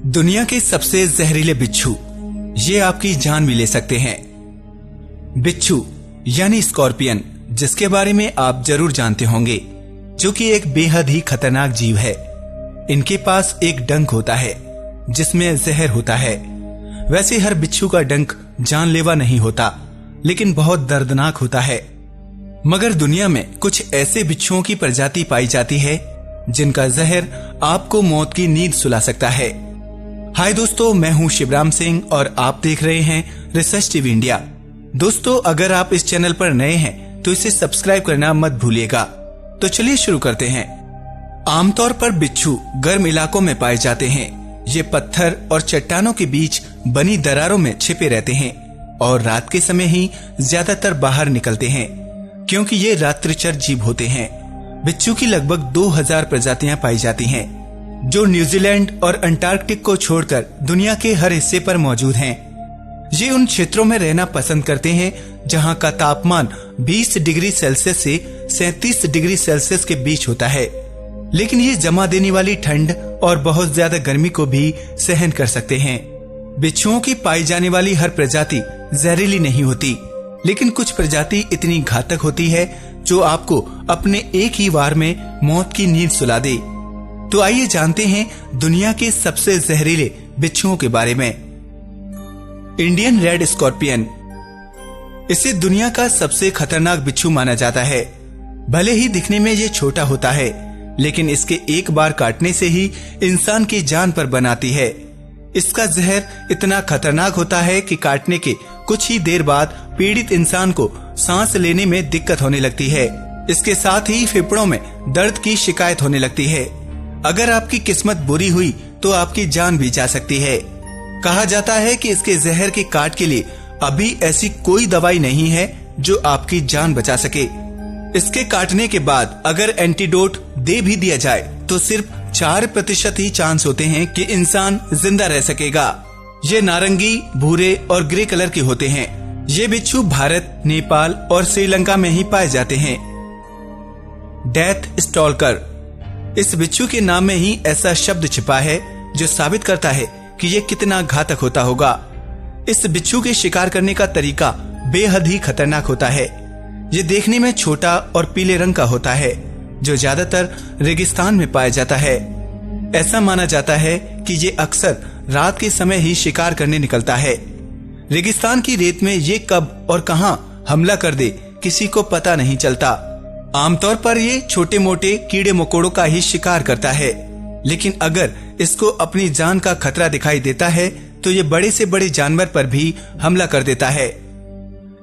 दुनिया के सबसे जहरीले बिच्छू, ये आपकी जान भी ले सकते हैं। बिच्छू यानी स्कॉर्पियन, जिसके बारे में आप जरूर जानते होंगे, जो कि एक बेहद ही खतरनाक जीव है। इनके पास एक डंक होता है जिसमें जहर होता है। वैसे हर बिच्छू का डंक जानलेवा नहीं होता, लेकिन बहुत दर्दनाक होता है। मगर दुनिया में कुछ ऐसे बिच्छुओं की प्रजाति पाई जाती है जिनका जहर आपको मौत की नींद सुला सकता है। हाय दोस्तों, मैं हूं शिवराम सिंह और आप देख रहे हैं रिसर्च टीवी इंडिया। दोस्तों, अगर आप इस चैनल पर नए हैं तो इसे सब्सक्राइब करना मत भूलिएगा। तो चलिए शुरू करते हैं। आमतौर पर बिच्छू गर्म इलाकों में पाए जाते हैं। ये पत्थर और चट्टानों के बीच बनी दरारों में छिपे रहते हैं और रात के समय ही ज्यादातर बाहर निकलते हैं, क्योंकि ये रात्रिचर जीव होते हैं। बिच्छू की लगभग 2000 प्रजातियां पाई जाती हैं, जो न्यूजीलैंड और अंटार्कटिक को छोड़कर दुनिया के हर हिस्से पर मौजूद हैं। ये उन क्षेत्रों में रहना पसंद करते हैं जहां का तापमान 20 डिग्री सेल्सियस से 37 डिग्री सेल्सियस के बीच होता है। लेकिन ये जमा देने वाली ठंड और बहुत ज्यादा गर्मी को भी सहन कर सकते हैं। बिच्छुओं की पाई जाने वाली हर प्रजाति जहरीली नहीं होती, लेकिन कुछ प्रजाति इतनी घातक होती है जो आपको अपने एक ही वार में मौत की नींद सुला दे। तो आइए जानते हैं दुनिया के सबसे जहरीले बिच्छुओं के बारे में। इंडियन रेड स्कॉर्पियन, इसे दुनिया का सबसे खतरनाक बिच्छू माना जाता है। भले ही दिखने में ये छोटा होता है, लेकिन इसके एक बार काटने से ही इंसान की जान पर बनाती है। इसका जहर इतना खतरनाक होता है कि काटने के कुछ ही देर बाद पीड़ित इंसान को सांस लेने में दिक्कत होने लगती है। इसके साथ ही फेफड़ों में दर्द की शिकायत होने लगती है। अगर आपकी किस्मत बुरी हुई तो आपकी जान भी जा सकती है। कहा जाता है कि इसके जहर के काट के लिए अभी ऐसी कोई दवाई नहीं है जो आपकी जान बचा सके। इसके काटने के बाद अगर एंटीडोट दे भी दिया जाए तो सिर्फ 4% ही चांस होते हैं कि इंसान जिंदा रह सकेगा। ये नारंगी, भूरे और ग्रे कलर के होते हैं। ये बिच्छू भारत, नेपाल और श्रीलंका में ही पाए जाते हैं। डेथ स्टॉल्कर, इस बिच्छू के नाम में ही ऐसा शब्द छिपा है जो साबित करता है कि ये कितना घातक होता होगा। इस बिच्छू के शिकार करने का तरीका बेहद ही खतरनाक होता है। ये देखने में छोटा और पीले रंग का होता है, जो ज्यादातर रेगिस्तान में पाया जाता है। ऐसा माना जाता है कि ये अक्सर रात के समय ही शिकार करने निकलता है। रेगिस्तान की रेत में ये कब और कहां हमला कर दे किसी को पता नहीं चलता। आमतौर पर ये छोटे मोटे कीड़े मकोड़ों का ही शिकार करता है, लेकिन अगर इसको अपनी जान का खतरा दिखाई देता है तो ये बड़े से बड़े जानवर पर भी हमला कर देता है।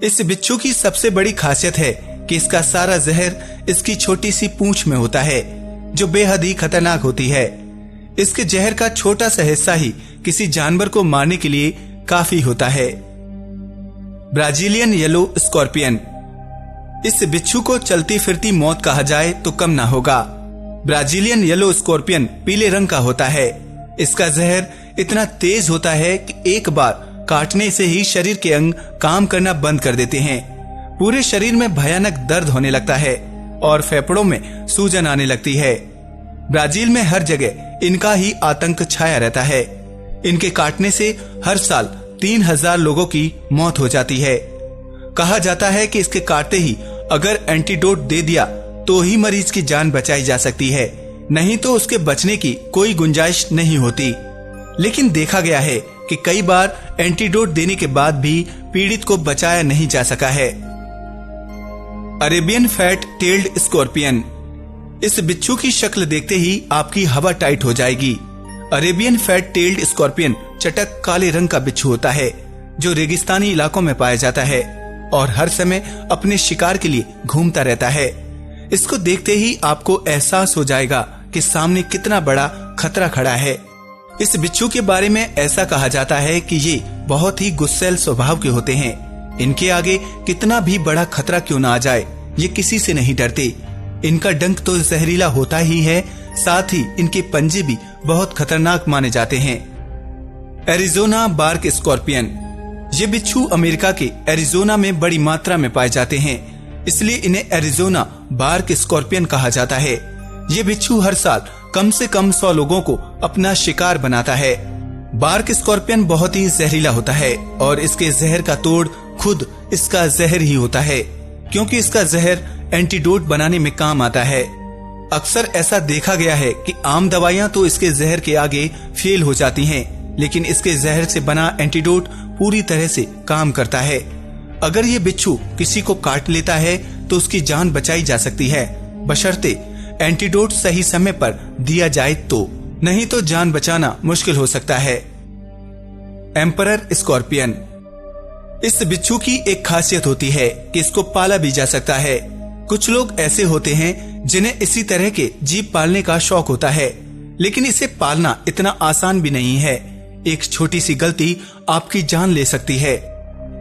इस बिच्छू की सबसे बड़ी खासियत है कि इसका सारा जहर इसकी छोटी सी पूंछ में होता है, जो बेहद ही खतरनाक होती है। इसके जहर का छोटा सा हिस्सा ही किसी जानवर को मारने के लिए काफी होता है। ब्राजीलियन येलो स्कॉर्पियन, इस बिच्छू को चलती फिरती मौत कहा जाए तो कम ना होगा। ब्राजीलियन येलो स्कॉर्पियन पीले रंग का होता है। इसका जहर इतना तेज होता है कि एक बार काटने से ही शरीर के अंग काम करना बंद कर देते हैं। पूरे शरीर में भयानक दर्द होने लगता है और फेफड़ों में सूजन आने लगती है। ब्राजील में हर जगह इनका ही आतंक छाया रहता है। इनके काटने से हर साल 3000 लोगों की मौत हो जाती है। कहा जाता है कि इसके काटते ही अगर एंटीडोट दे दिया तो ही मरीज की जान बचाई जा सकती है, नहीं तो उसके बचने की कोई गुंजाइश नहीं होती। लेकिन देखा गया है कि कई बार एंटीडोट देने के बाद भी पीड़ित को बचाया नहीं जा सका है। अरेबियन फैट टेल्ड स्कॉर्पियन, इस बिच्छू की शक्ल देखते ही आपकी हवा टाइट हो जाएगी। अरेबियन फैट टेल्ड स्कॉर्पियन चटक काले रंग का बिच्छू होता है, जो रेगिस्तानी इलाकों में पाया जाता है और हर समय अपने शिकार के लिए घूमता रहता है। इसको देखते ही आपको एहसास हो जाएगा कि सामने कितना बड़ा खतरा खड़ा है। इस बिच्छू के बारे में ऐसा कहा जाता है कि ये बहुत ही गुस्सैल स्वभाव के होते हैं। इनके आगे कितना भी बड़ा खतरा क्यों ना आ जाए, ये किसी से नहीं डरते। इनका डंक तो जहरीला होता ही है, साथ ही इनके पंजे भी बहुत खतरनाक माने जाते हैं। एरिजोना बार्क स्कॉर्पियन, ये बिच्छू अमेरिका के एरिजोना में बड़ी मात्रा में पाए जाते हैं, इसलिए इन्हें एरिजोना बार्क स्कॉर्पियन कहा जाता है। ये बिच्छू हर साल कम से कम 100 लोगों को अपना शिकार बनाता है। बार्क स्कॉर्पियन बहुत ही जहरीला होता है और इसके जहर का तोड़ खुद इसका जहर ही होता है, क्योंकि इसका जहर एंटीडोट बनाने में काम आता है। अक्सर ऐसा देखा गया है कि आम दवाइयां तो इसके जहर के आगे फेल हो जाती हैं, लेकिन इसके जहर से बना एंटीडोट पूरी तरह से काम करता है। अगर ये बिच्छू किसी को काट लेता है तो उसकी जान बचाई जा सकती है, बशर्ते एंटीडोट सही समय पर दिया जाए तो, नहीं तो जान बचाना मुश्किल हो सकता है। Emperor scorpion. इस बिच्छू की एक खासियत होती है कि इसको पाला भी जा सकता है। कुछ लोग ऐसे होते हैं जिन्हें इसी तरह के जीव पालने का शौक होता है, लेकिन इसे पालना इतना आसान भी नहीं है। एक छोटी सी गलती आपकी जान ले सकती है।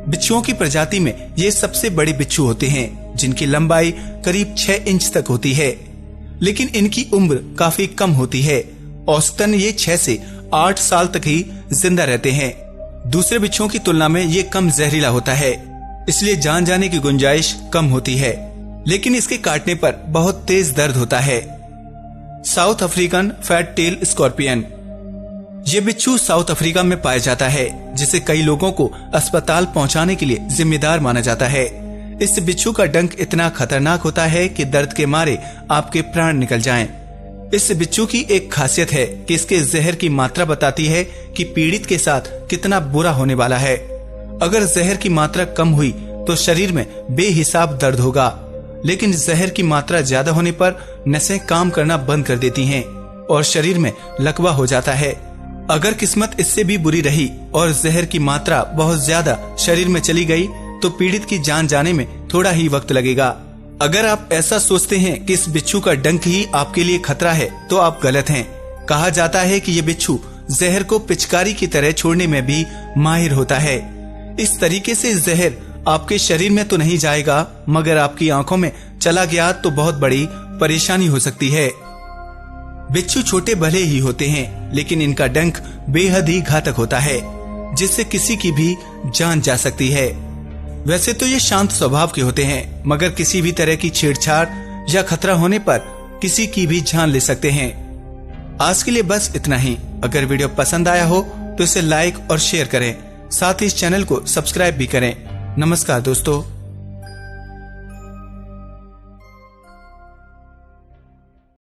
बिच्छुओं की प्रजाति में ये सबसे बड़े बिच्छू होते हैं, जिनकी लंबाई करीब 6 इंच तक होती है, लेकिन इनकी उम्र काफी कम होती है। औसतन ये 6 से 8 साल तक ही जिंदा रहते हैं। दूसरे बिच्छुओं की तुलना में ये कम जहरीला होता है, इसलिए जान जाने की गुंजाइश कम होती है, लेकिन इसके काटने पर बहुत तेज दर्द होता है। South African fat tail scorpion. ये बिच्छू साउथ अफ्रीका में पाया जाता है, जिसे कई लोगों को अस्पताल पहुंचाने के लिए जिम्मेदार माना जाता है। इस बिच्छू का डंक इतना खतरनाक होता है कि दर्द के मारे आपके प्राण निकल जाएं। इस बिच्छू की एक खासियत है कि इसके जहर की मात्रा बताती है कि पीड़ित के साथ कितना बुरा होने वाला है। अगर जहर की मात्रा कम हुई तो शरीर में बेहिसाब दर्द होगा, लेकिन जहर की मात्रा ज्यादा होने पर नसें काम करना बंद कर देती हैं और शरीर में लकवा हो जाता है। अगर किस्मत इससे भी बुरी रही और जहर की मात्रा बहुत ज्यादा शरीर में चली गई तो पीड़ित की जान जाने में थोड़ा ही वक्त लगेगा। अगर आप ऐसा सोचते हैं कि इस बिच्छू का डंक ही आपके लिए खतरा है तो आप गलत हैं। कहा जाता है कि ये बिच्छू जहर को पिचकारी की तरह छोड़ने में भी माहिर होता है। इस तरीके से जहर आपके शरीर में तो नहीं जाएगा, मगर आपकी आंखों में चला गया तो बहुत बड़ी परेशानी हो सकती है। बिच्छू छोटे भले ही होते हैं, लेकिन इनका डंक बेहद ही घातक होता है, जिससे किसी की भी जान जा सकती है। वैसे तो ये शांत स्वभाव के होते हैं, मगर किसी भी तरह की छेड़छाड़ या खतरा होने पर किसी की भी जान ले सकते हैं। आज के लिए बस इतना ही। अगर वीडियो पसंद आया हो तो इसे लाइक और शेयर करें, साथ ही इस चैनल को सब्सक्राइब भी करें। नमस्कार दोस्तों।